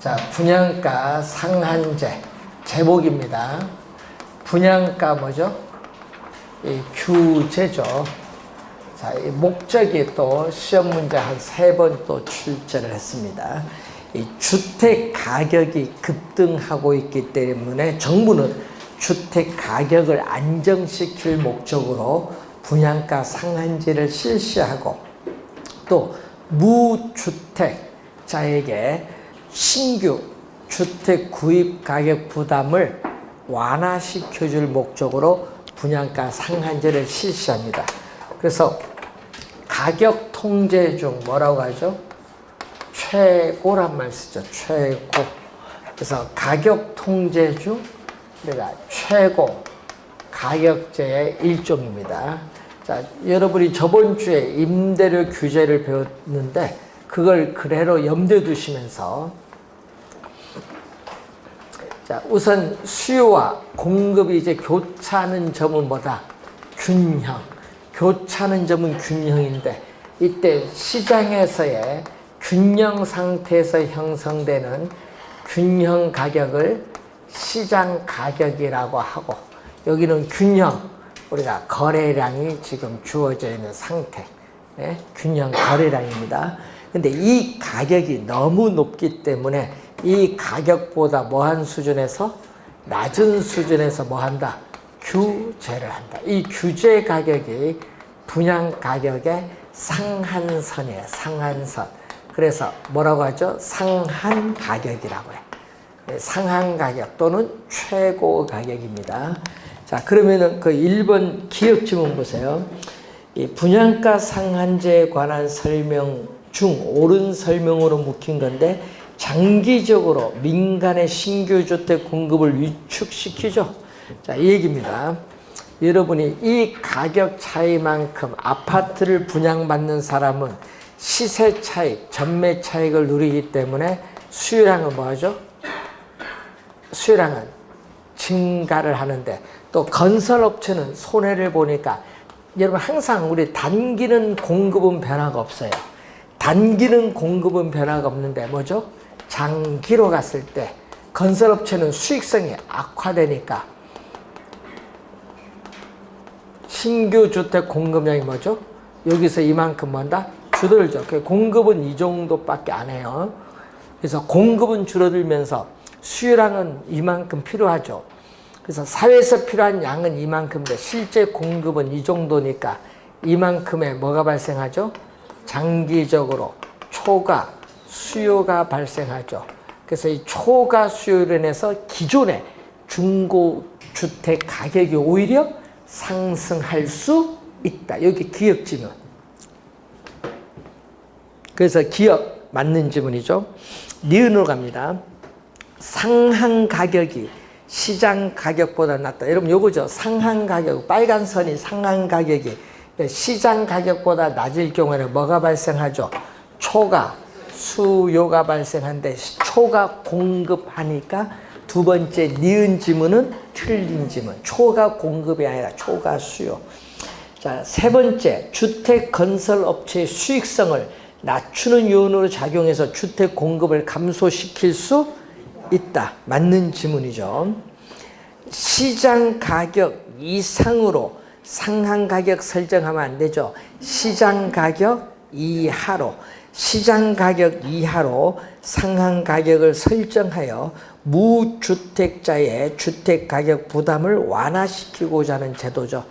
자, 분양가 상한제 제목입니다. 분양가 뭐죠? 이 규제죠. 자, 이 목적이 또 시험 문제 한 3번 또 출제를 했습니다. 이 주택 가격이 급등하고 있기 때문에 정부는 주택 가격을 안정시킬 목적으로 분양가 상한제를 실시하고 또 무주택자에게 신규 주택 구입 가격 부담을 완화시켜줄 목적으로 분양가 상한제를 실시합니다. 그래서 가격 통제 중 뭐라고 하죠? 최고란 말 쓰죠. 최고. 그래서 가격 통제 중 우리가 최고 가격제의 일종입니다. 자, 여러분이 저번 주에 임대료 규제를 배웠는데 그걸 그대로 염두에 두시면서 자, 우선 수요와 공급이 이제 교차하는 점은 뭐다? 균형. 교차하는 점은 균형인데 이때 시장에서의 균형 상태에서 형성되는 균형 가격을 시장 가격이라고 하고 여기는 균형, 우리가 거래량이 지금 주어져 있는 상태. 네? 균형 거래량입니다. 근데 이 가격이 너무 높기 때문에 이 가격보다 뭐한 수준에서 낮은 수준에서 뭐 한다? 규제를 한다. 이 규제 가격이 분양 가격의 상한선이에요. 상한선. 그래서 뭐라고 하죠? 상한 가격이라고 해요. 상한 가격 또는 최고 가격입니다. 자, 그러면은 그 1번 기억 지문 보세요. 이 분양가 상한제에 관한 설명 중 옳은 설명으로 묵힌 건데 장기적으로 민간의 신규 주택 공급을 위축시키죠. 자, 이 얘기입니다. 여러분이 이 가격 차이만큼 아파트를 분양받는 사람은 시세 차익, 전매 차익을 누리기 때문에 수요량은 뭐하죠? 수요량은 증가를 하는데 또 건설업체는 손해를 보니까 여러분 항상 우리 단기는 공급은 변화가 없어요. 단기는 공급은 변화가 없는데 뭐죠? 장기로 갔을 때 건설업체는 수익성이 악화되니까 신규 주택 공급량이 뭐죠? 여기서 이만큼 뭔다? 줄어들죠. 공급은 이 정도밖에 안 해요. 그래서 공급은 줄어들면서 수요량은 이만큼 필요하죠. 그래서 사회에서 필요한 양은 이만큼인데 실제 공급은 이 정도니까 이만큼의 뭐가 발생하죠? 장기적으로 초과 수요가 발생하죠. 그래서 이 초과 수요로 인해서 기존의 중고주택 가격이 오히려 상승할 수 있다. 여기 기억 지문. 그래서 기억 맞는 지문이죠. 니은으로 갑니다. 상한 가격이 시장 가격보다 낮다. 여러분 요거죠. 상한 가격, 빨간 선이 상한 가격이 시장 가격보다 낮을 경우에는 뭐가 발생하죠? 초과 수요가 발생한데 초과 공급하니까 두 번째 니은 지문은 틀린 지문. 초과 공급이 아니라 초과 수요. 자, 세 번째 주택 건설 업체의 수익성을 낮추는 요인으로 작용해서 주택 공급을 감소시킬 수 있다. 맞는 지문이죠. 시장 가격 이상으로 상한 가격 설정하면 안 되죠. 시장 가격 이하로. 시장 가격 이하로 상한 가격을 설정하여 무주택자의 주택 가격 부담을 완화시키고자 하는 제도죠.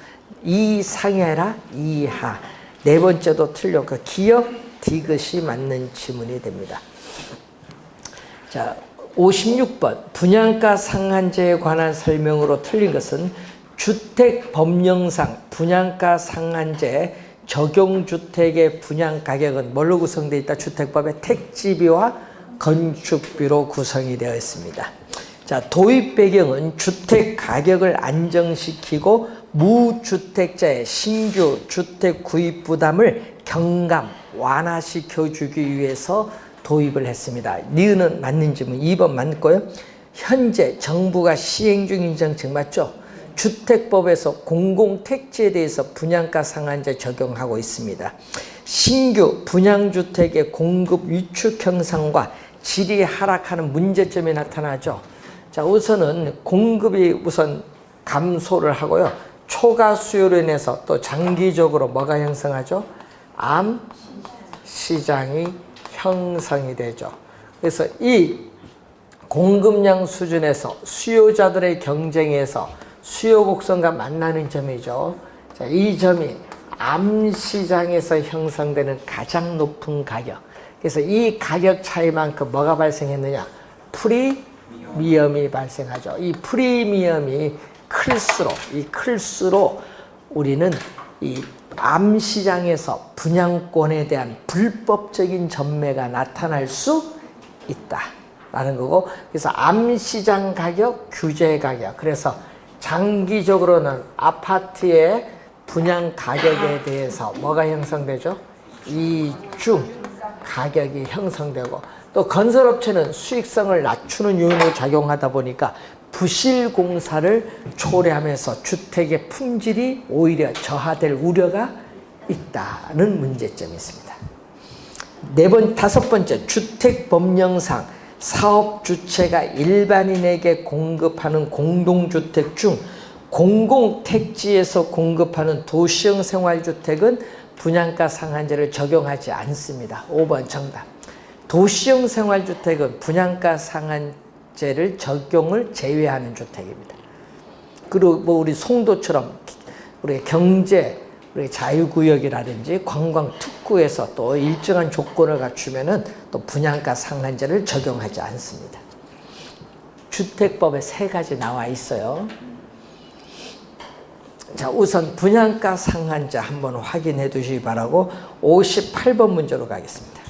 이상해라 이하. 네 번째도 틀렸고 기억 디귿이 맞는 지문이 됩니다. 자, 56번 분양가 상한제에 관한 설명으로 틀린 것은 주택법령상 분양가 상한제 적용주택의 분양가격은 뭘로 구성되어 있다? 주택법의 택지비와 건축비로 구성이 되어 있습니다. 자, 도입 배경은 주택 가격을 안정시키고 무주택자의 신규 주택 구입 부담을 경감, 완화시켜주기 위해서 도입을 했습니다. 니은은 맞는 지문 2번 맞고요. 현재 정부가 시행 중인 정책 맞죠? 주택법에서 공공택지에 대해서 분양가 상한제 적용하고 있습니다. 신규 분양주택의 공급 위축 형상과 질이 하락하는 문제점이 나타나죠. 자, 우선은 공급이 우선 감소를 하고요. 초과 수요로 인해서 또 장기적으로 뭐가 형성하죠? 암 시장이 형성이 되죠. 그래서 이 공급량 수준에서 수요자들의 경쟁에서 수요 곡선과 만나는 점이죠. 자, 이 점이 암 시장에서 형성되는 가장 높은 가격. 그래서 이 가격 차이만큼 뭐가 발생했느냐? 프리미엄이 발생하죠. 이 프리미엄이 클수록 우리는 이 암 시장에서 분양권에 대한 불법적인 전매가 나타날 수 있다라는 거고, 그래서 암 시장 가격, 규제 가격. 그래서 장기적으로는 아파트의 분양 가격에 대해서 뭐가 형성되죠? 이중 가격이 형성되고, 또 건설업체는 수익성을 낮추는 요인으로 작용하다 보니까 부실 공사를 초래하면서 주택의 품질이 오히려 저하될 우려가 있다는 문제점이 있습니다. 다섯 번째, 주택 법령상 사업 주체가 일반인에게 공급하는 공동주택 중 공공택지에서 공급하는 도시형 생활주택은 분양가 상한제를 적용하지 않습니다. 5번 정답. 도시형 생활주택은 분양가 상한제를 적용을 제외하는 주택입니다. 그리고 뭐 우리 송도처럼 우리 경제, 우리 자유구역이라든지 관광특구에서 또 일정한 조건을 갖추면은 또 분양가 상한제를 적용하지 않습니다. 주택법에 3가지 나와 있어요. 자, 우선 분양가 상한제 한번 확인해 두시기 바라고 58번 문제로 가겠습니다.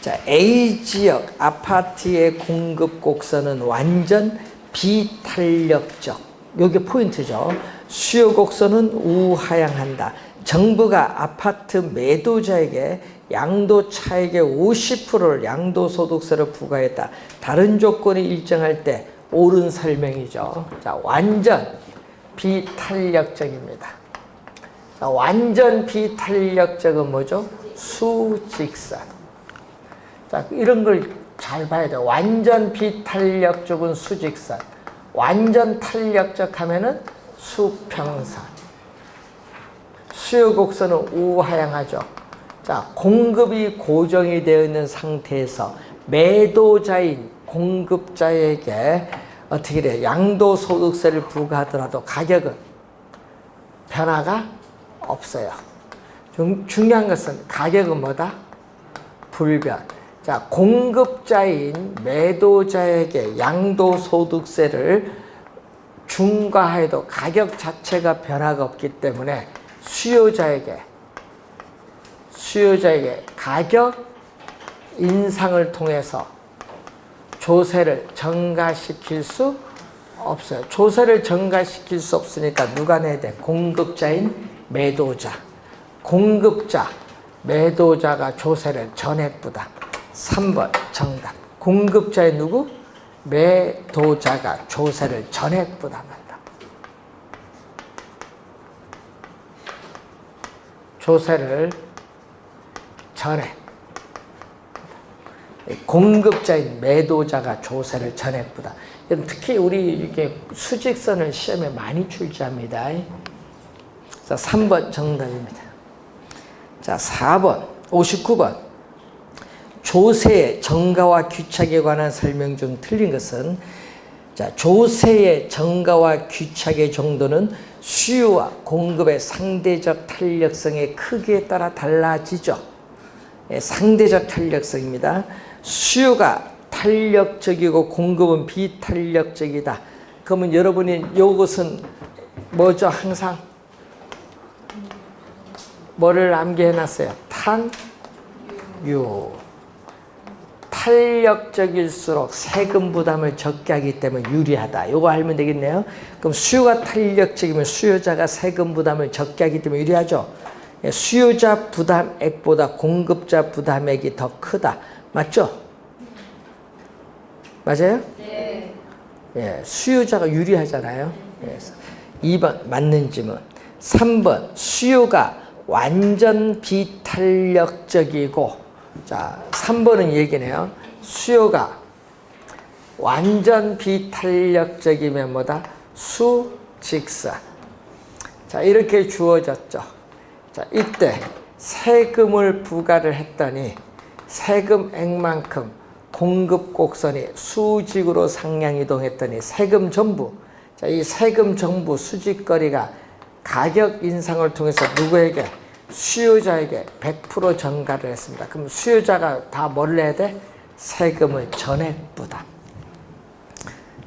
자, A지역 아파트의 공급 곡선은 완전 비탄력적. 이게 포인트죠. 수요 곡선은 우하향한다. 정부가 아파트 매도자에게 양도 차익의 50%를 양도소득세로 부과했다. 다른 조건이 일정할 때 옳은 설명이죠. 자, 완전 비탄력적입니다. 자, 완전 비탄력적은 뭐죠? 수직선. 자, 이런 걸 잘 봐야 돼요. 완전 비탄력적은 수직선. 완전 탄력적 하면은 수평선. 수요 곡선은 우하향하죠. 자, 공급이 고정이 되어 있는 상태에서 매도자인 공급자에게 어떻게 돼요? 양도소득세를 부과하더라도 가격은 변화가 없어요. 중요한 것은 가격은 뭐다? 불변. 자, 공급자인 매도자에게 양도소득세를 중과해도 가격 자체가 변화가 없기 때문에 수요자에게 가격 인상을 통해서 조세를 전가시킬 수 없어요. 조세를 전가시킬 수 없으니까 누가 내야 돼? 공급자인 매도자. 매도자가 조세를 전액 부담. 3번 정답. 공급자인 누구? 매도자가 조세를 전액 부담한다. 조세를 전액. 공급자인 매도자가 조세를 전액 부담. 특히 우리 이렇게 수직선을 시험에 많이 출제합니다. 자, 3번 정답입니다. 자, 4번, 59번. 조세의 정가와 귀착에 관한 설명 중 틀린 것은, 자, 조세의 정가와 귀착의 정도는 수요와 공급의 상대적 탄력성의 크기에 따라 달라지죠. 상대적 탄력성입니다. 수요가 탄력적이고 공급은 비탄력적이다. 그러면 여러분이 이것은 뭐죠? 항상 뭐를 암기해 놨어요? 탄유. 탄력적일수록 세금 부담을 적게 하기 때문에 유리하다. 이거 알면 되겠네요. 그럼 수요가 탄력적이면 수요자가 세금 부담을 적게 하기 때문에 유리하죠. 수요자 부담액보다 공급자 부담액이 더 크다. 맞죠? 맞아요? 네. 예, 수요자가 유리하잖아요. 그래서 2번 맞는 질문. 3번 수요가 완전 비탄력적이고, 자, 3번은 얘기네요. 수요가 완전 비탄력적이면 뭐다? 수직선. 자, 이렇게 주어졌죠. 자, 이때 세금을 부과를 했더니 세금액만큼 공급 곡선이 수직으로 상향 이동했더니 세금 전부, 자, 이 세금 전부 수직거리가 가격 인상을 통해서 누구에게? 수요자에게 100% 전가를 했습니다. 그럼 수요자가 다 뭘 내야 돼? 세금을 전액 부담.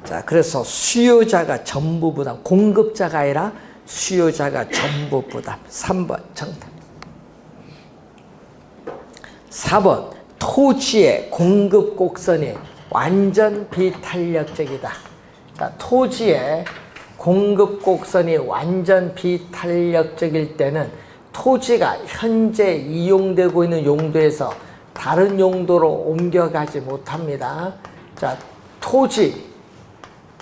자, 그래서 수요자가 전부 부담, 공급자가 아니라 수요자가 전부 부담. 3번 정답. 4번 토지의 공급 곡선이 완전 비탄력적이다. 자, 토지의 공급 곡선이 완전 비탄력적일 때는 토지가 현재 이용되고 있는 용도에서 다른 용도로 옮겨가지 못합니다. 자, 토지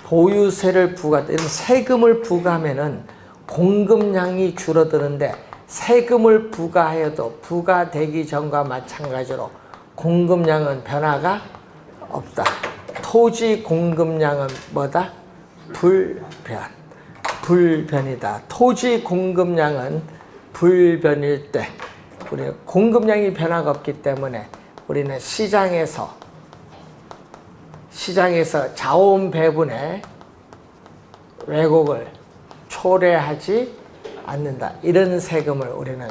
보유세를 세금을 부과하면은 공급량이 줄어드는데 세금을 부과하여도 부과되기 전과 마찬가지로 공급량은 변화가 없다. 토지 공급량은 뭐다? 불변이다. 토지 공급량은 불변일 때 우리는 공급량이 변화가 없기 때문에 우리는 시장에서 자원 배분의 왜곡을 초래하지 않는다. 이런 세금을 우리는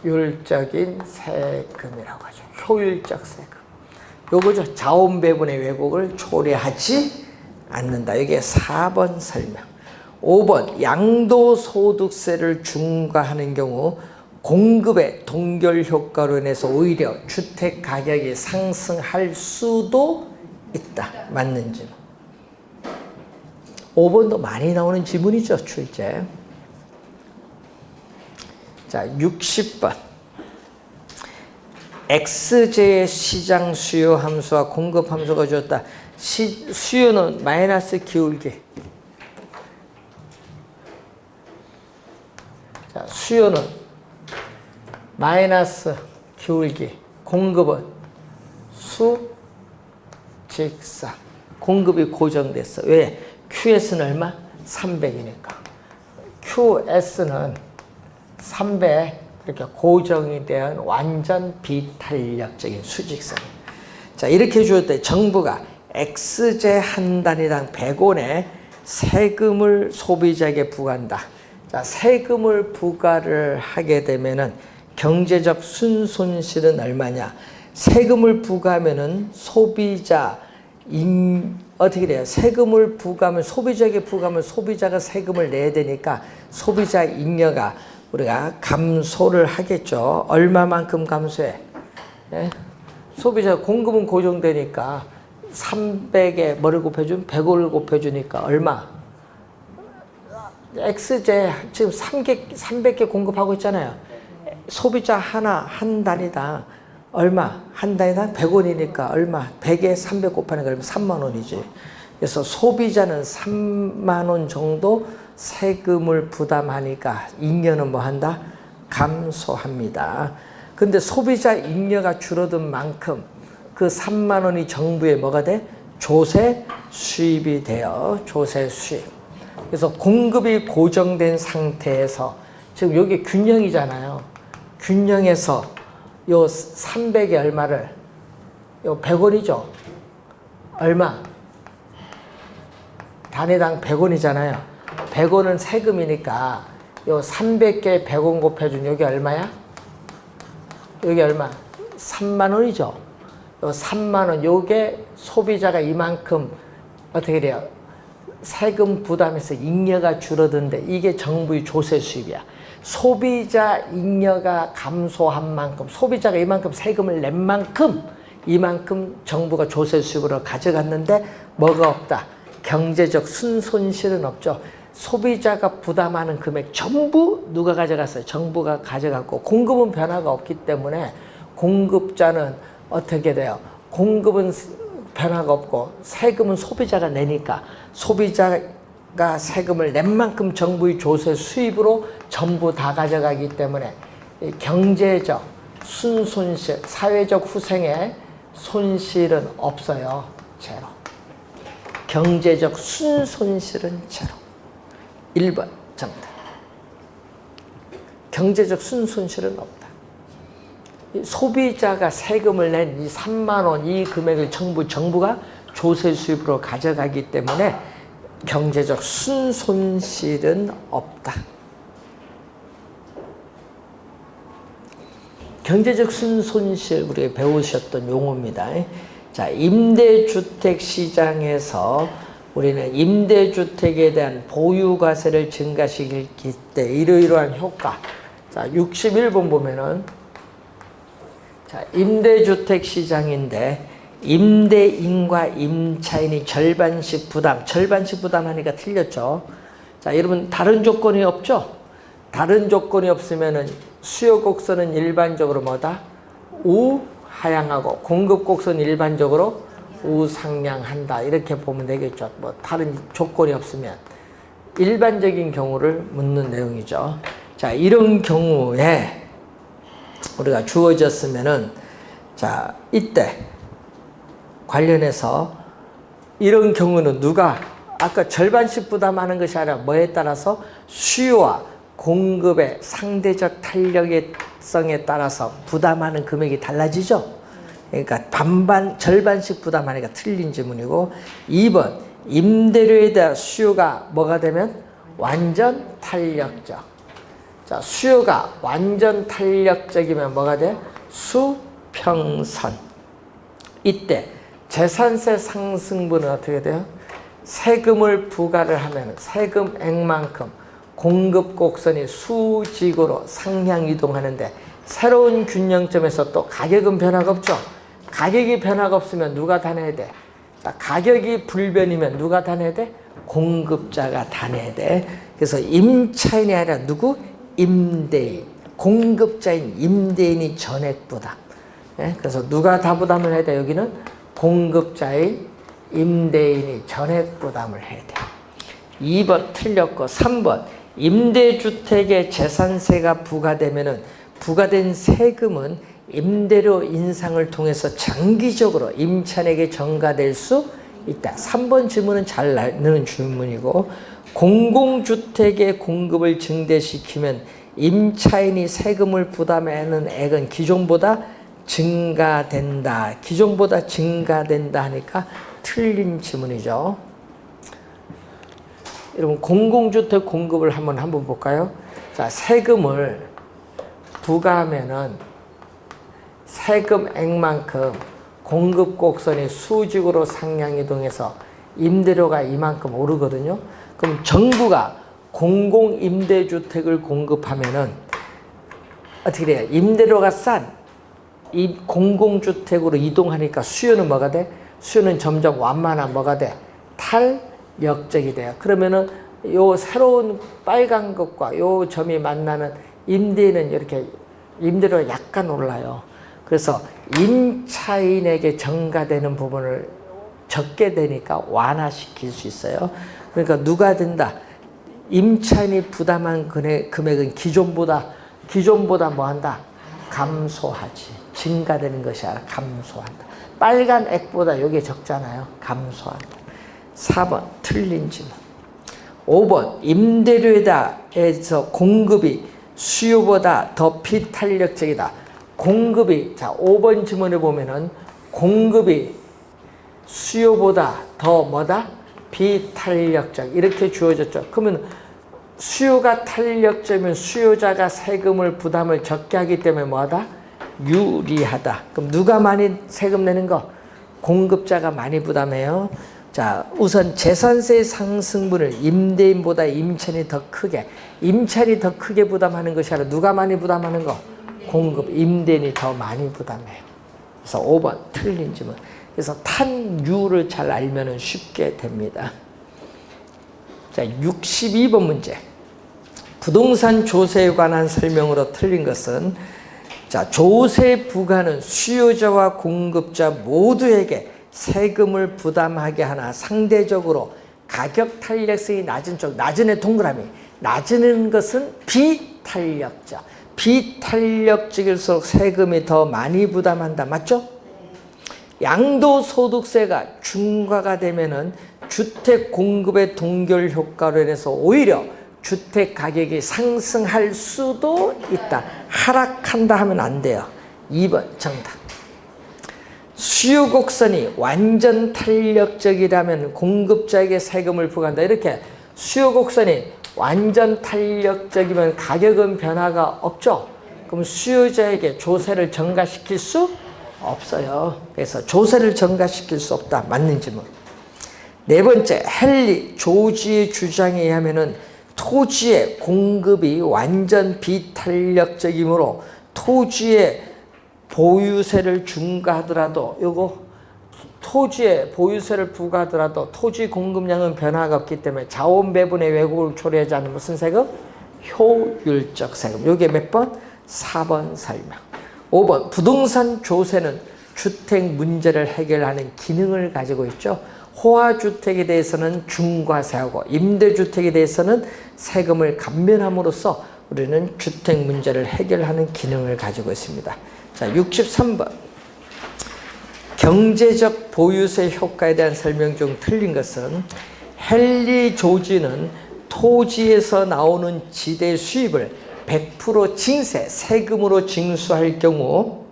효율적인 세금이라고 하죠. 효율적 세금. 요거죠. 자원 배분의 왜곡을 초래하지 않는다. 이게 4번 설명. 5번 양도소득세를 중과하는 경우 공급의 동결 효과로 인해서 오히려 주택 가격이 상승할 수도 있다. 맞는지. 5번도 많이 나오는 지문이죠. 출제. 자, 60번. X제의 시장 수요 함수와 공급 함수가 주었다. 수요는 마이너스 기울기. 자, 수요는 마이너스 기울기. 공급은 수직선. 공급이 고정됐어. 왜? QS는 얼마? 300이니까. QS는 300 이렇게 고정이 된 완전 비탄력적인 수직선. 자, 이렇게 주었을 때 정부가 X제 한 단위당 100원의 세금을 소비자에게 부과한다. 자, 세금을 부과를 하게 되면은 경제적 순손실은 얼마냐? 세금을 부과하면은 어떻게 돼요? 세금을 부과하면 소비자에게 부과하면 소비자가 세금을 내야 되니까 소비자 잉여가 우리가 감소를 하겠죠. 얼마만큼 감소해? 예? 소비자 공급은 고정되니까 300에 뭐를 곱해주면 100원을 곱해주니까 얼마? X제 지금 300개 공급하고 있잖아요. 소비자 한 단위당 얼마? 한 단위당 100원이니까 얼마? 100에 300 곱하는 거 얼마? 3만 원이지. 그래서 소비자는 3만 원 정도 세금을 부담하니까 잉여는 뭐 한다? 감소합니다. 근데 소비자 잉여가 줄어든 만큼 그 3만 원이 정부에 뭐가 돼? 조세 수입이 돼요. 조세 수입. 그래서 공급이 고정된 상태에서 지금 여기 균형이잖아요. 균형에서 요 300에 얼마를? 요 100원이죠. 얼마? 단위당 100원이잖아요. 100원은 세금이니까 요 300개 100원 곱해준 여기 얼마야? 여기 얼마? 3만 원이죠. 요 3만 원 요게 소비자가 이만큼 어떻게 돼요? 세금 부담해서 잉여가 줄어드는데 이게 정부의 조세 수입이야. 소비자 잉여가 감소한 만큼 소비자가 이만큼 세금을 낸 만큼 이만큼 정부가 조세 수입으로 가져갔는데 뭐가 없다? 경제적 순손실은 없죠. 소비자가 부담하는 금액 전부 누가 가져갔어요? 정부가 가져갔고 공급은 변화가 없기 때문에 공급자는 어떻게 돼요? 공급은 변화가 없고 세금은 소비자가 내니까 소비자가 세금을 낸 만큼 정부의 조세 수입으로 전부 다 가져가기 때문에 경제적 순손실, 사회적 후생에 손실은 없어요. 제로. 경제적 순손실은 제로. 1번 정답. 경제적 순손실은 없다. 소비자가 세금을 낸 이 3만 원 이 금액을 정부가 조세 수입으로 가져가기 때문에 경제적 순손실은 없다. 경제적 순손실 우리가 배우셨던 용어입니다. 자, 임대주택 시장에서 우리는 임대주택에 대한 보유과세를 증가시킬 때 이러이러한 효과. 자, 61번 보면은 자, 임대주택 시장인데 임대인과 임차인이 절반씩 부담하니까 틀렸죠. 자, 여러분 다른 조건이 없죠? 다른 조건이 없으면은 수요 곡선은 일반적으로 뭐다? 우하향하고 공급 곡선은 일반적으로 우상향한다. 이렇게 보면 되겠죠. 뭐 다른 조건이 없으면 일반적인 경우를 묻는 내용이죠. 자, 이런 경우에 우리가 주어졌으면은 자, 이때 관련해서 이런 경우는 누가 아까 절반씩 부담하는 것이 아니라 뭐에 따라서 수요와 공급의 상대적 탄력성에 따라서 부담하는 금액이 달라지죠. 그러니까 절반씩 부담하니까 틀린 지문이고 2번 임대료에 대한 수요가 뭐가 되면 완전 탄력적. 자, 수요가 완전 탄력적이면 뭐가 돼? 수평선. 이때 재산세 상승분은 어떻게 돼요? 세금을 부과를 하면 세금액만큼 공급 곡선이 수직으로 상향 이동하는데 새로운 균형점에서 또 가격은 변화가 없죠. 가격이 변화가 없으면 누가 다 내야 돼? 자, 가격이 불변이면 누가 다 내야 돼? 공급자가 다 내야 돼. 그래서 임차인이 아니라 누구? 임대인. 공급자인 임대인이 전액 부담. 예? 그래서 누가 다 부담을 해야 돼? 여기는 공급자인 임대인이 전액 부담을 해야 돼. 2번 틀렸고 3번 임대주택에 재산세가 부과되면은 부과된 세금은 임대료 인상을 통해서 장기적으로 임차인에게 전가될 수 있다. 3번 질문은 잘 나는 질문이고 공공주택의 공급을 증대시키면 임차인이 세금을 부담하는 액은 기존보다 증가된다. 기존보다 증가된다 하니까 틀린 지문이죠. 여러분 공공주택 공급을 한번 볼까요? 자, 세금을 부과하면은 세금액만큼 공급 곡선이 수직으로 상향 이동해서 임대료가 이만큼 오르거든요. 그럼 정부가 공공임대주택을 공급하면은 어떻게 돼요? 임대료가 싼 이 공공주택으로 이동하니까 수요는 뭐가 돼? 수요는 점점 완만한 뭐가 돼? 탄력적이 돼요. 그러면은 요 새로운 빨간 것과 요 점이 만나는 임대인은 이렇게 임대료가 약간 올라요. 그래서 임차인에게 전가되는 부분을 적게 되니까 완화시킬 수 있어요. 그러니까 누가 된다? 임차인이 부담한 금액은 기존보다 뭐 한다? 감소하지. 증가되는 것이 아니라 감소한다. 빨간 액보다 이게 적잖아요. 감소한다. 4번 틀린 질문. 5번 임대료에서 공급이 수요보다 더 비탄력적이다. 공급이 자 5번 질문에 보면은 공급이 수요보다 더 뭐다? 비탄력적 이렇게 주어졌죠. 그러면 수요가 탄력적이면 수요자가 세금을 부담을 적게 하기 때문에 뭐하다? 유리하다. 그럼 누가 많이 세금 내는 거? 공급자가 많이 부담해요. 자, 우선 재산세 상승분을 임대인보다 임차인이 더 크게 부담하는 것이 아니라 누가 많이 부담하는 거? 공급, 임대인이 더 많이 부담해요. 그래서 5번 틀린 질문. 그래서 탄유를 잘 알면 쉽게 됩니다. 자, 62번 문제. 부동산 조세에 관한 설명으로 틀린 것은 자, 조세 부과는 수요자와 공급자 모두에게 세금을 부담하게 하나 상대적으로 가격 탄력성이 낮은 쪽, 낮은의 동그라미. 낮은 것은 비탄력적. 비탄력적일수록 세금이 더 많이 부담한다. 맞죠? 양도소득세가 중과가 되면은 주택 공급의 동결 효과로 인해서 오히려 주택 가격이 상승할 수도 있다. 하락한다 하면 안 돼요. 2번 정답. 수요 곡선이 완전 탄력적이라면 공급자에게 세금을 부과한다. 이렇게 수요 곡선이 완전 탄력적이면 가격은 변화가 없죠. 그럼 수요자에게 조세를 전가시킬 수 없어요. 그래서 조세를 전가시킬 수 없다. 맞는지 뭐. 네 번째, 헨리 조지의 주장에 의하면은 토지의 공급이 완전 비탄력적이므로 토지의 보유세를 중과하더라도 요거 토지에 보유세를 부과하더라도 토지 공급량은 변화가 없기 때문에 자원 배분의 왜곡을 초래하지 않는 무슨 세금? 효율적 세금. 요게 몇 번? 4번 설명. 5번 부동산 조세는 주택 문제를 해결하는 기능을 가지고 있죠. 호화주택에 대해서는 중과세하고 임대주택에 대해서는 세금을 감면함으로써 우리는 주택 문제를 해결하는 기능을 가지고 있습니다. 자, 63번. 경제적 보유세 효과에 대한 설명 중 틀린 것은 헨리 조지는 토지에서 나오는 지대 수입을 100% 징세, 세금으로 징수할 경우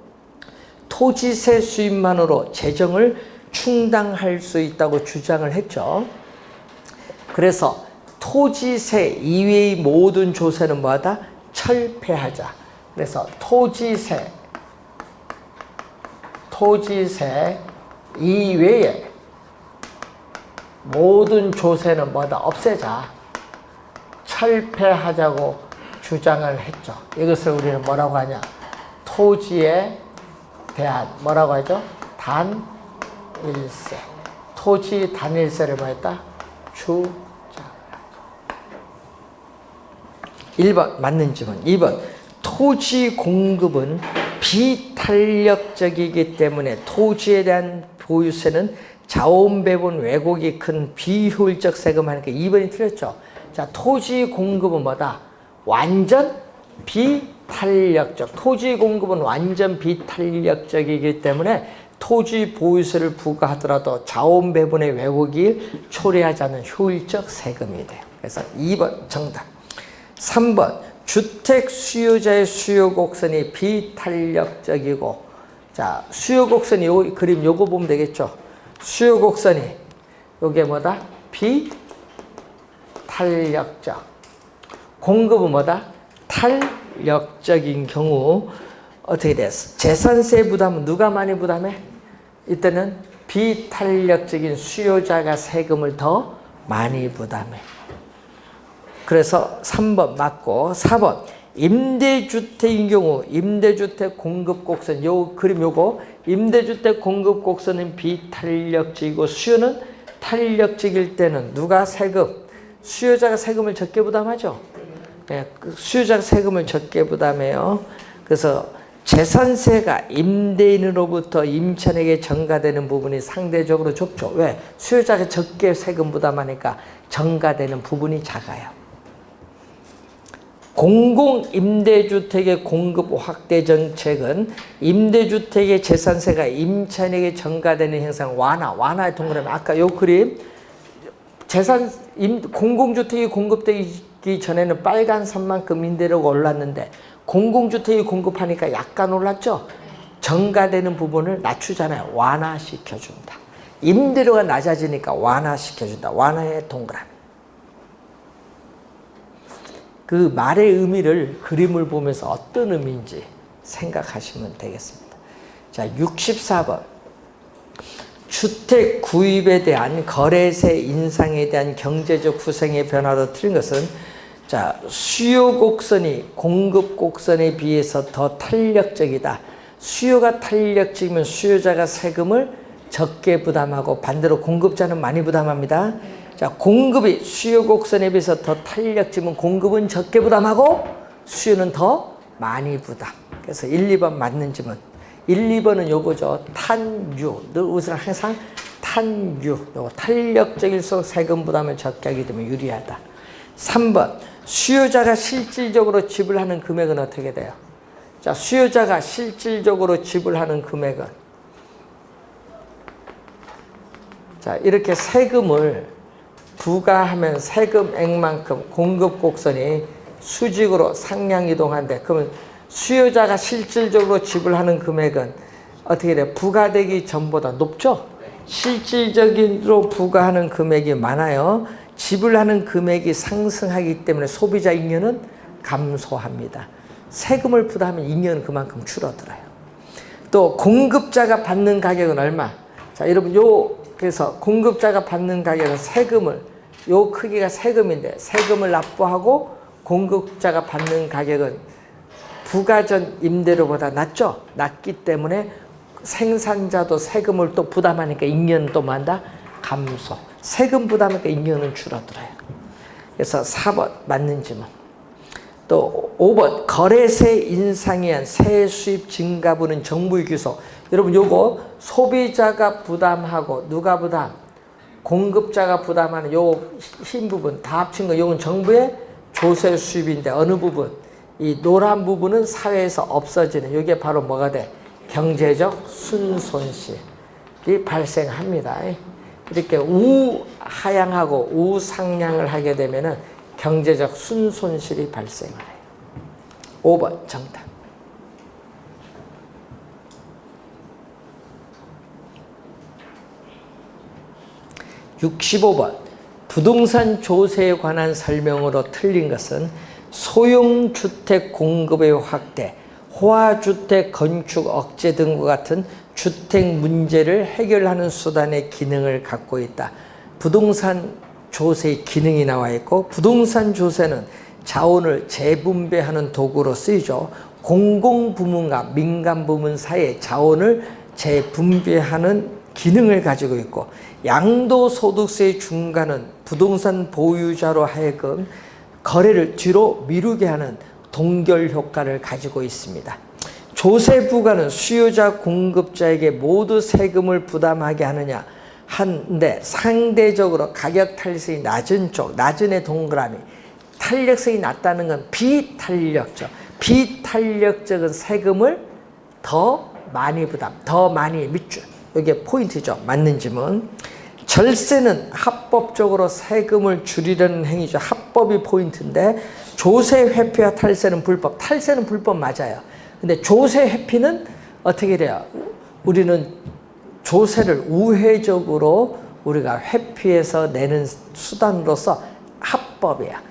토지세 수입만으로 재정을 충당할 수 있다고 주장을 했죠. 그래서 토지세 이외의 모든 조세는 뭐하다? 철폐하자. 그래서 토지세 이외에 모든 조세는 뭐다? 없애자. 철폐하자고 주장을 했죠. 이것을 우리는 뭐라고 하냐? 토지에 대한 뭐라고 하죠? 단일세. 토지 단일세를 뭐 했다? 주장. 1번 맞는 질문. 2번 토지 공급은 비탄력적이기 때문에 토지에 대한 보유세는 자원 배분 왜곡이 큰 비효율적 세금 하니까 2번이 틀렸죠. 자, 토지 공급은 뭐다? 완전 비탄력적. 토지 공급은 완전 비탄력적이기 때문에 토지 보유세를 부과하더라도 자원 배분의 왜곡이 초래하지 않는 효율적 세금이 돼요. 그래서 2번 정답. 3번 주택 수요자의 수요 곡선이 비탄력적이고, 자, 수요 곡선이 요 그림 요거 보면 되겠죠. 수요 곡선이 요게 뭐다? 비탄력적. 공급은 뭐다? 탄력적인 경우 어떻게 됐어? 재산세 부담은 누가 많이 부담해? 이때는 비탄력적인 수요자가 세금을 더 많이 부담해. 그래서 3번 맞고, 4번 임대주택인 경우 임대주택 공급 곡선, 요 그림 요거 임대주택 공급 곡선은 비탄력적이고 수요는 탄력적일 때는 누가 세금? 수요자가 세금을 적게 부담하죠. 네, 수요자가 세금을 적게 부담해요. 그래서 재산세가 임대인으로부터 임차인에게 전가되는 부분이 상대적으로 적죠. 왜? 수요자가 적게 세금 부담하니까 전가되는 부분이 작아요. 공공임대주택의 공급 확대 정책은 임대주택의 재산세가 임차인에게 전가되는 현상 완화의 동그라미. 아까 요 그림 공공주택이 공급되기 전에는 빨간 선만큼 임대료가 올랐는데 공공주택이 공급하니까 약간 올랐죠. 전가되는 부분을 낮추잖아요. 완화시켜준다. 임대료가 낮아지니까 완화시켜준다. 완화의 동그라미. 그 말의 의미를 그림을 보면서 어떤 의미인지 생각하시면 되겠습니다. 자, 64번. 주택 구입에 대한 거래세 인상에 대한 경제적 후생의 변화로 틀린 것은, 자, 수요 곡선이 공급 곡선에 비해서 더 탄력적이다. 수요가 탄력적이면 수요자가 세금을 적게 부담하고 반대로 공급자는 많이 부담합니다. 자, 공급이 수요 곡선에 비해서 더 탄력적이면 공급은 적게 부담하고 수요는 더 많이 부담. 그래서 1, 2번 맞는 질문. 1, 2번은 요거죠. 탄유. 늘 우선 항상 탄유. 요거 탄력적일수록 세금 부담을 적게 하기 때문에 유리하다. 3번. 수요자가 실질적으로 지불하는 금액은 어떻게 돼요? 자, 수요자가 실질적으로 지불하는 금액은 자, 이렇게 세금을 부과하면 세금액만큼 공급 곡선이 수직으로 상향 이동한대. 그러면 수요자가 실질적으로 지불하는 금액은 어떻게 돼요? 부과되기 전보다 높죠? 실질적으로 부과하는 금액이 많아요. 지불하는 금액이 상승하기 때문에 소비자 잉여는 감소합니다. 세금을 부담하면 잉여는 그만큼 줄어들어요. 또 공급자가 받는 가격은 얼마? 자, 여러분 그래서 공급자가 받는 가격은 세금을, 요 크기가 세금인데 세금을 납부하고 공급자가 받는 가격은 부가전 임대료보다 낮죠? 낮기 때문에 생산자도 세금을 또 부담하니까 잉여는 또 뭐한다? 감소. 세금 부담하니까 잉여는 줄어들어요. 그래서 4번 맞는 질문. 또 5번 거래세 인상에 의한 세 수입 증가분은 정부의 규소. 여러분 요거 소비자가 부담하고 누가 부담? 공급자가 부담하는 요 흰 부분 다 합친 거 요건 정부의 조세 수입인데 어느 부분? 이 노란 부분은 사회에서 없어지는 요게 바로 뭐가 돼? 경제적 순손실이 발생합니다. 이렇게 우하향하고 우상향을 하게 되면은 경제적 순손실이 발생을 해요. 5번 정답. 65번 부동산 조세에 관한 설명으로 틀린 것은 소형주택 공급의 확대, 호화주택 건축 억제 등과 같은 주택 문제를 해결하는 수단의 기능을 갖고 있다. 부동산 조세의 기능이 나와 있고 부동산 조세는 자원을 재분배하는 도구로 쓰이죠. 공공부문과 민간부문 사이에 자원을 재분배하는 기능을 가지고 있고 양도소득세의 중과는 부동산 보유자로 하여금 거래를 뒤로 미루게 하는 동결 효과를 가지고 있습니다. 조세 부과는 수요자 공급자에게 모두 세금을 부담하게 하느냐 한데 상대적으로 가격 탄력성이 낮은 쪽, 낮은 애 동그라미, 탄력성이 낮다는 건 비탄력적. 비탄력적은 세금을 더 많이 부담, 더 많이 밑줄. 이게 포인트죠. 맞는 질문. 절세는 합법적으로 세금을 줄이려는 행위죠. 합법이 포인트인데 조세 회피와 탈세는 불법. 탈세는 불법 맞아요. 근데 조세 회피는 어떻게 돼요? 우리는 조세를 우회적으로 우리가 회피해서 내는 수단으로서 합법이야.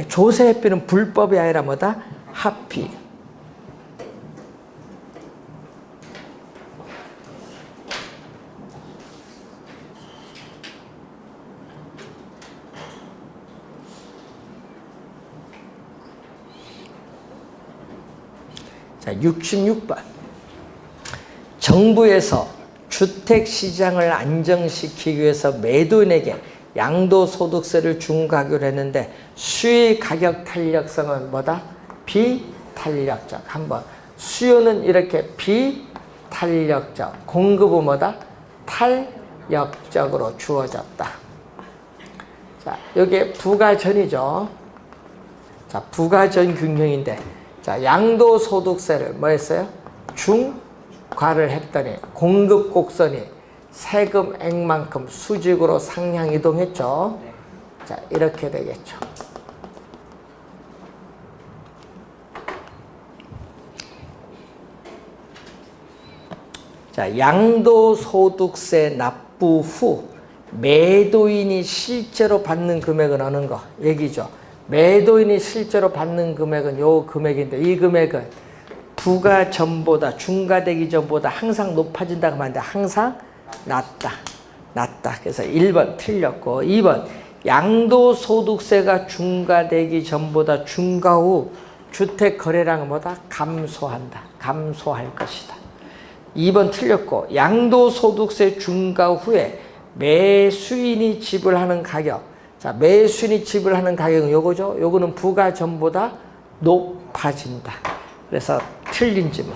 조세 회피는 불법이 아니라 뭐다? 합의. 자, 66번. 정부에서 주택시장을 안정시키기 위해서 매도인에게 양도소득세를 중과하기로 했는데 수요의 가격 탄력성은 뭐다? 비탄력적. 한번 수요는 이렇게 비탄력적, 공급은 뭐다? 탄력적으로 주어졌다. 자, 이게 부가전이죠. 자, 부가전 균형인데 자, 양도소득세를 뭐 했어요? 중과를 했더니 공급 곡선이 세금액만큼 수직으로 상향 이동했죠. 자, 이렇게 되겠죠. 자, 양도소득세 납부 후 매도인이 실제로 받는 금액은 어느 거? 얘기죠. 매도인이 실제로 받는 금액은 요 금액인데 이 금액은 부가 전보다 중과되기 전보다 항상 높아진다고 하는데 항상 낮다. 그래서 1번 틀렸고 2번 양도소득세가 중과되기 전보다 중과 후 주택 거래량은 뭐다? 감소한다. 감소할 것이다. 2번 틀렸고 양도소득세 중과 후에 매수인이 지불하는 가격. 자, 매수인이 지불하는 가격은 요거죠. 요거는 부가 전보다 높아진다. 그래서 틀린 질문.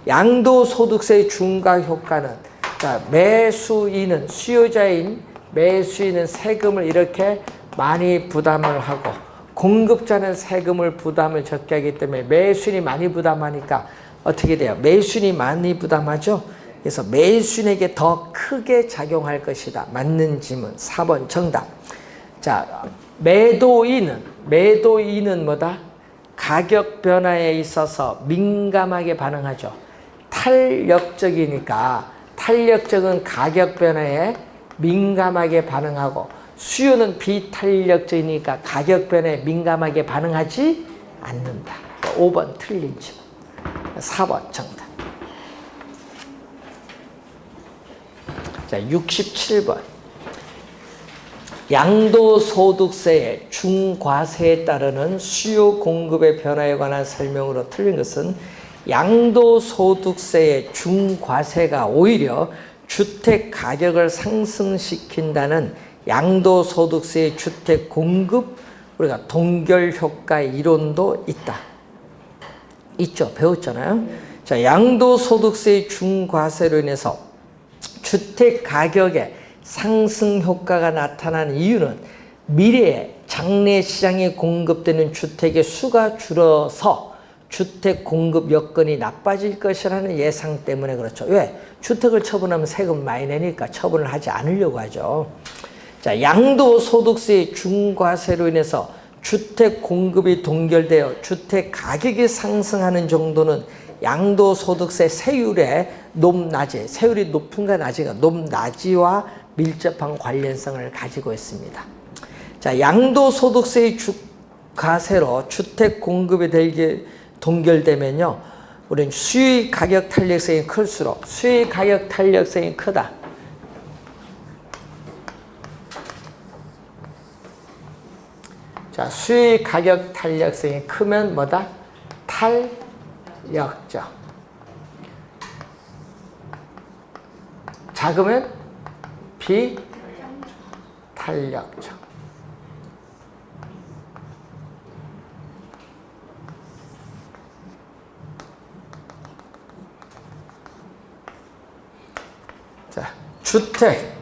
양도소득세의 중과 효과는 자, 매수인은 수요자인 매수인은 세금을 이렇게 많이 부담을 하고 공급자는 세금을 부담을 적게 하기 때문에 매수인이 많이 부담하니까 어떻게 돼요? 매수인이 많이 부담하죠. 그래서 매수인에게 더 크게 작용할 것이다. 맞는 질문. 4번 정답. 자, 매도인은 뭐다? 가격 변화에 있어서 민감하게 반응하죠. 탄력적이니까 탄력적은 가격 변화에 민감하게 반응하고 수요는 비탄력적이니까 가격 변화에 민감하게 반응하지 않는다. 5번 틀린 질문. 4번 정답. 자, 67번. 양도소득세의 중과세에 따르는 수요 공급의 변화에 관한 설명으로 틀린 것은 양도소득세의 중과세가 오히려 주택 가격을 상승시킨다는 양도소득세의 주택 공급 우리가 동결효과 이론도 있다. 있죠. 배웠잖아요. 자, 양도소득세의 중과세로 인해서 주택 가격의 상승 효과가 나타나는 이유는 미래에 장래시장에 공급되는 주택의 수가 줄어서 주택 공급 여건이 나빠질 것이라는 예상 때문에 그렇죠. 왜? 주택을 처분하면 세금 많이 내니까 처분을 하지 않으려고 하죠. 자, 양도소득세의 중과세로 인해서 주택 공급이 동결되어 주택 가격이 상승하는 정도는 양도소득세 세율의 높낮이, 세율이 높은가 낮은가, 높낮이와 밀접한 관련성을 가지고 있습니다. 자, 양도소득세의 중과세로 주택 공급이 동결되면요, 우리는 수익 가격 탄력성이 클수록 수익 가격 탄력성이 크다. 자, 수익 가격 탄력성이 크면 뭐다? 탄력적. 작으면 비탄력적. 자, 주택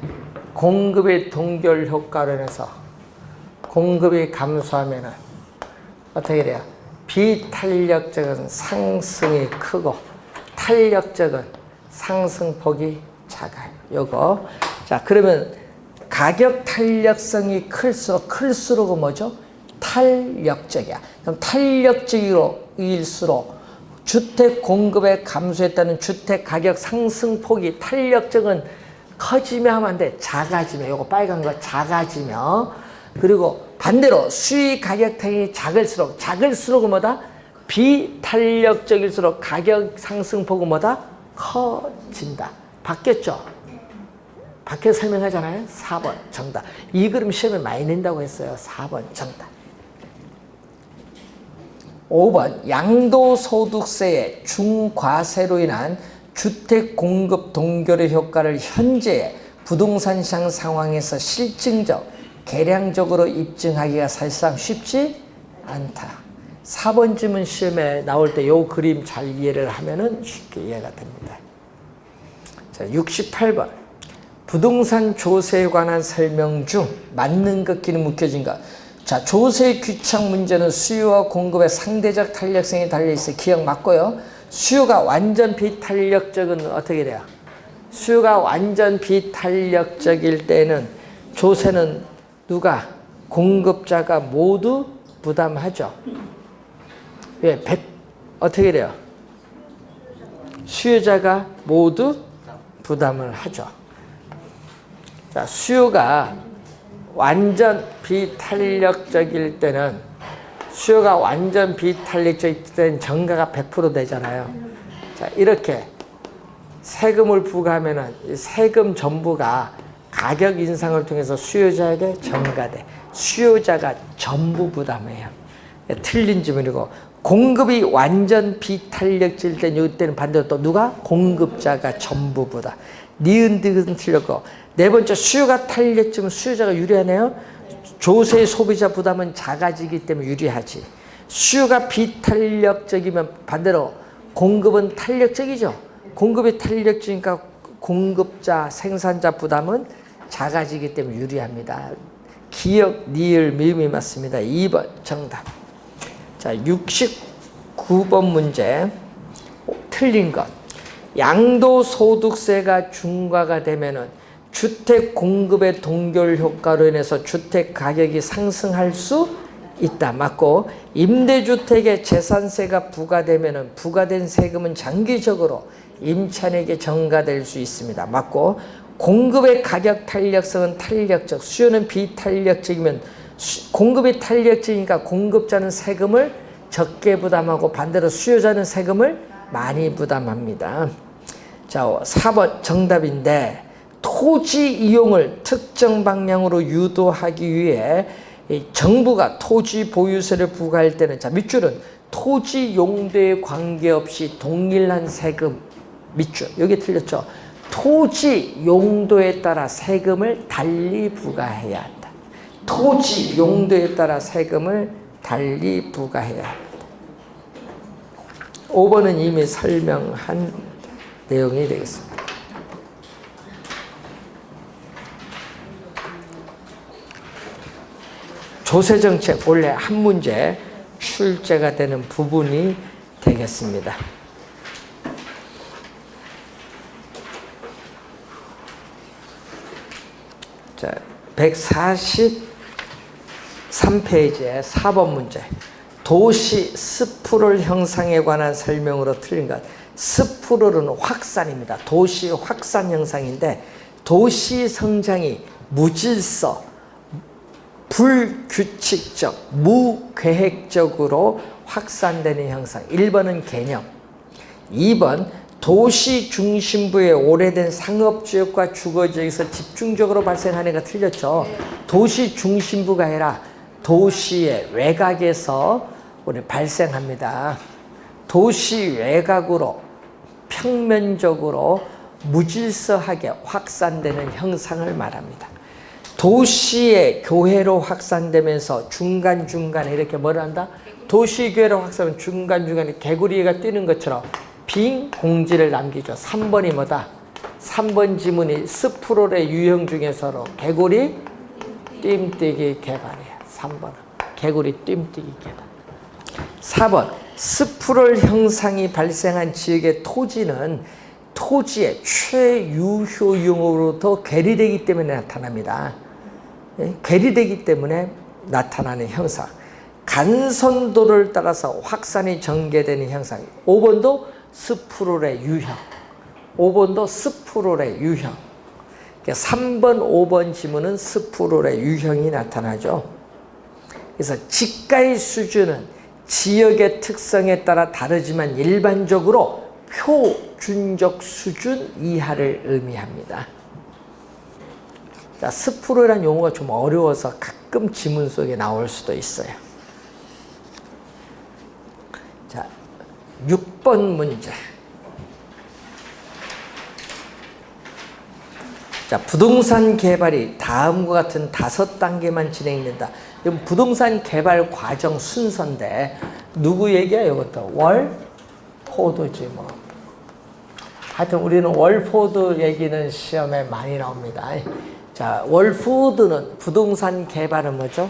공급의 동결 효과로 인해서 공급이 감소하면은 어떻게 돼요? 비탄력적은 상승이 크고 탄력적은 상승폭이 작아요. 요거. 자, 그러면 가격 탄력성이 클수록 뭐죠? 탄력적이야. 그럼 탄력적일수록 주택 공급에 감소했다는 주택 가격 상승폭이 탄력적은 커지면 하면 안 돼. 작아지면. 요거 빨간 거 작아지면. 그리고 반대로 수익 가격탕이 작을수록 뭐다? 비탄력적일수록 가격 상승폭은 뭐다? 커진다. 바뀌었죠? 바뀌어 설명하잖아요. 4번 정답. 이 그림 시험에 많이 낸다고 했어요. 4번 정답. 5번 양도소득세의 중과세로 인한 주택 공급 동결의 효과를 현재의 부동산 시장 상황에서 실증적, 계량적으로 입증하기가 사실상 쉽지 않다. 4번 질문 시험에 나올 때 이 그림 잘 이해를 하면은 쉽게 이해가 됩니다. 자, 68번. 부동산 조세에 관한 설명 중 맞는 것끼리 묶여진 것. 자, 조세 귀착 문제는 수요와 공급의 상대적 탄력성이 달려있어 기억 맞고요. 수요가 완전 비탄력적은 어떻게 돼요? 수요가 완전 비탄력적일 때는 조세는 누가? 공급자가 모두 부담하죠. 왜? 어떻게 돼요? 수요자가 모두 부담을 하죠. 자, 수요가 완전 비탄력적일 때는 정가가 100% 되잖아요. 자, 이렇게 세금을 부과하면은 이 세금 전부가 가격 인상을 통해서 수요자에게 전가돼. 수요자가 전부 부담해요. 틀린 질문이고, 공급이 완전 비탄력적일 때는 이때는 반대로 또 누가? 공급자가 전부 부담. 니은디은 틀렸고, 네 번째 수요가 탄력적이면 수요자가 유리하네요. 조세의 소비자 부담은 작아지기 때문에 유리하지. 수요가 비탄력적이면 반대로 공급은 탄력적이죠. 공급이 탄력적이니까 공급자, 생산자 부담은 작아지기 때문에 유리합니다. 기역, 니을, 미음이 맞습니다. 2번 정답. 자, 69번 문제 틀린 것. 양도소득세가 중과가 되면은 주택 공급의 동결 효과로 인해서 주택 가격이 상승할 수 있다. 맞고, 임대주택에 재산세가 부과되면은 부과된 세금은 장기적으로 임차인에게 전가될 수 있습니다. 맞고, 공급의 가격 탄력성은 탄력적, 수요는 비탄력적이면 공급이 탄력적이니까 공급자는 세금을 적게 부담하고 반대로 수요자는 세금을 많이 부담합니다. 자, 4번 정답인데, 토지 이용을 특정 방향으로 유도하기 위해 정부가 토지 보유세를 부과할 때는, 자, 밑줄은 토지 용도에 관계없이 동일한 세금, 밑줄 여기 틀렸죠. 토지 용도에 따라 세금을 달리 부과해야 한다. 토지 용도에 따라 세금을 달리 부과해야 합니다. 5번은 이미 설명한 내용이 되겠습니다. 조세정책 원래 한 문제 출제가 되는 부분이 되겠습니다. 자, 143페이지에 4번 문제. 도시 스프롤 형상에 관한 설명으로 틀린 것. 스프롤은 확산입니다. 도시 확산 형상인데, 도시 성장이 무질서, 불규칙적, 무계획적으로 확산되는 형상. 1번은 개념. 2번 도시 중심부의 오래된 상업지역과 주거지역에서 집중적으로 발생하는 거 틀렸죠. 도시 중심부가 아니라 도시의 외곽에서 우리 발생합니다. 도시 외곽으로 평면적으로 무질서하게 확산되는 형상을 말합니다. 도시의 교회로 확산되면서 중간중간에 이렇게 뭘 한다? 도시교회로 확산하면 중간중간에 개구리가 뛰는 것처럼 빈 공지를 남기죠. 3번이 뭐다? 3번 지문이 스프롤의 유형 중에서로 개구리 뜀뛰기 개발이야. 3번은 개구리 뜀뛰기 개발. 4번 스프롤 형상이 발생한 지역의 토지는 토지의 최유효용으로부터 괴리되기 때문에 나타납니다. 괴리되기 때문에 나타나는 형상. 간선도를 따라서 확산이 전개되는 형상. 5번도 스프롤의 유형. 5번도 스프롤의 유형. 3번, 5번 지문은 스프롤의 유형이 나타나죠. 그래서 지가의 수준은 지역의 특성에 따라 다르지만 일반적으로 표준적 수준 이하를 의미합니다. 자, 스프롤이라는 용어가 좀 어려워서 가끔 지문 속에 나올 수도 있어요. 자, 6번 문제. 자, 부동산 개발이 다음과 같은 5단계만 진행된다. 이건 부동산 개발 과정 순서인데 누구 얘기야? 이것도 월포드지 뭐. 하여튼 우리는 월포드 얘기는 시험에 많이 나옵니다. 자, 월포드는 부동산 개발은 뭐죠?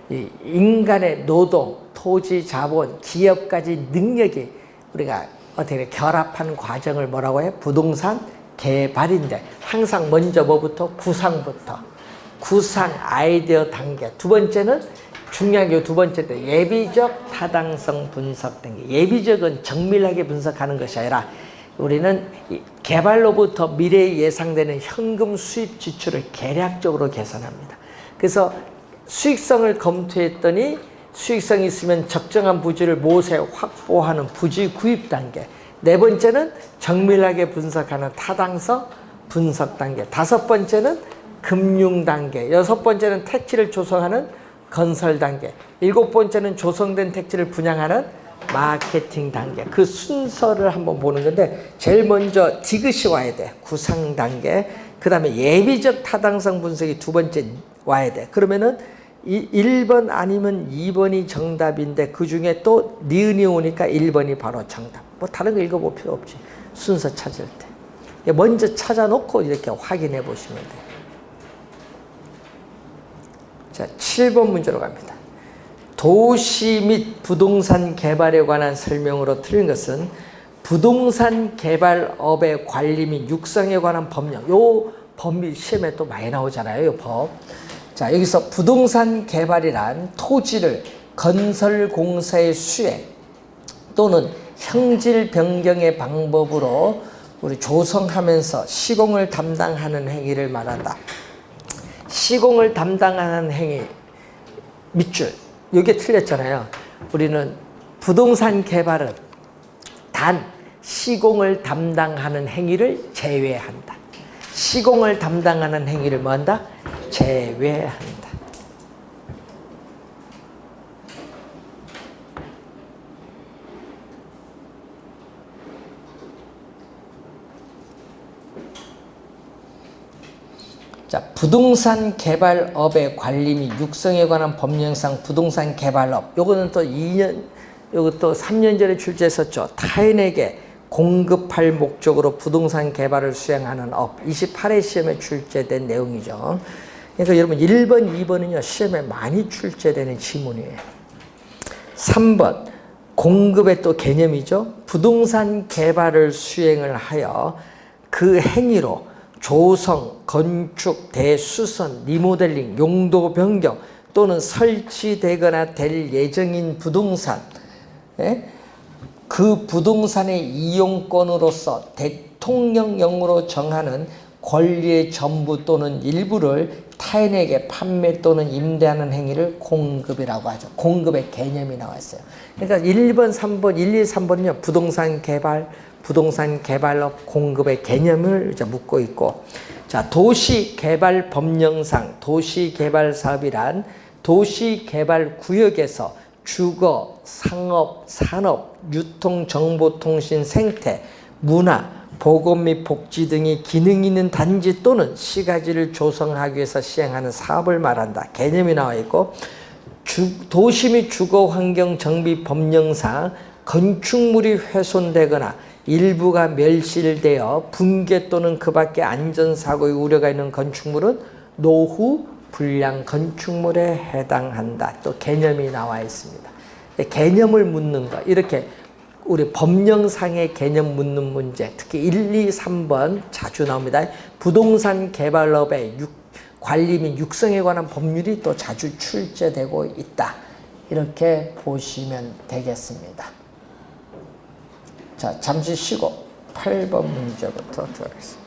이 인간의 노동, 토지, 자본, 기업까지 능력이 우리가 어떻게 결합한 과정을 뭐라고 해? 부동산 개발인데 항상 먼저 뭐부터? 구상부터. 구상 아이디어 단계. 두 번째는 중요한 게 두 번째인데 예비적 타당성 분석 단계. 예비적은 정밀하게 분석하는 것이 아니라 우리는 개발로부터 미래에 예상되는 현금 수입 지출을 계략적으로 계산합니다. 그래서 수익성을 검토했더니 수익성이 있으면 적정한 부지를 무엇에 확보하는 부지 구입 단계. 네 번째는 정밀하게 분석하는 타당성 분석 단계. 다섯 번째는 금융 단계. 여섯 번째는 택지를 조성하는 건설 단계. 일곱 번째는 조성된 택지를 분양하는 마케팅 단계. 그 순서를 한번 보는 건데 제일 먼저 디귿이 와야 돼. 구상 단계. 그 다음에 예비적 타당성 분석이 두 번째 와야 돼. 그러면은 1번 아니면 2번이 정답인데 그 중에 또 니은이 오니까 1번이 바로 정답. 뭐 다른 거 읽어볼 필요 없지. 순서 찾을 때. 먼저 찾아놓고 이렇게 확인해 보시면 돼요. 자, 7번 문제로 갑니다. 도시 및 부동산 개발에 관한 설명으로 틀린 것은 부동산 개발업의 관리 및 육성에 관한 법령. 요 법이 시험에 또 많이 나오잖아요. 요 법. 자, 여기서 부동산 개발이란 토지를 건설 공사의 수행 또는 형질 변경의 방법으로 우리 조성하면서 시공을 담당하는 행위를 말한다. 시공을 담당하는 행위 밑줄. 이게 틀렸잖아요. 우리는 부동산 개발은 단 시공을 담당하는 행위를 제외한다. 시공을 담당하는 행위를 뭐 한다? 제외한다. 자, 부동산 개발업의 관리 및 육성에 관한 법령상 부동산 개발업. 요거는 또 2년, 요것도 3년 전에 출제했었죠. 타인에게 공급할 목적으로 부동산 개발을 수행하는 업. 28회 시험에 출제된 내용이죠. 그러니까 여러분 1번, 2번은요, 시험에 많이 출제되는 지문이에요. 3번, 공급의 또 개념이죠. 부동산 개발을 수행을 하여 그 행위로 조성, 건축, 대수선, 리모델링, 용도 변경 또는 설치되거나 될 예정인 부동산, 그 부동산의 이용권으로서 대통령령으로 정하는 권리의 전부 또는 일부를 타인에게 판매 또는 임대하는 행위를 공급이라고 하죠. 공급의 개념이 나와 있어요. 그러니까 1번, 3번, 1, 2, 3번은요. 부동산 개발, 부동산 개발업 공급의 개념을 이제 묻고 있고, 자, 도시개발법령상 도시개발사업이란 도시개발구역에서 주거, 상업, 산업, 유통, 정보통신, 생태, 문화, 보건 및 복지 등의 기능 있는 단지 또는 시가지를 조성하기 위해서 시행하는 사업을 말한다. 개념이 나와 있고, 도시 및 주거환경 정비 법령상 건축물이 훼손되거나 일부가 멸실되어 붕괴 또는 그 밖에 안전사고의 우려가 있는 건축물은 노후 불량 건축물에 해당한다. 또 개념이 나와 있습니다. 개념을 묻는 거, 이렇게 우리 법령상의 개념 묻는 문제, 특히 1, 2, 3번 자주 나옵니다. 부동산 개발업의 관리 및 육성에 관한 법률이 또 자주 출제되고 있다. 이렇게 보시면 되겠습니다. 자, 잠시 쉬고 8번 문제부터 들어가겠습니다.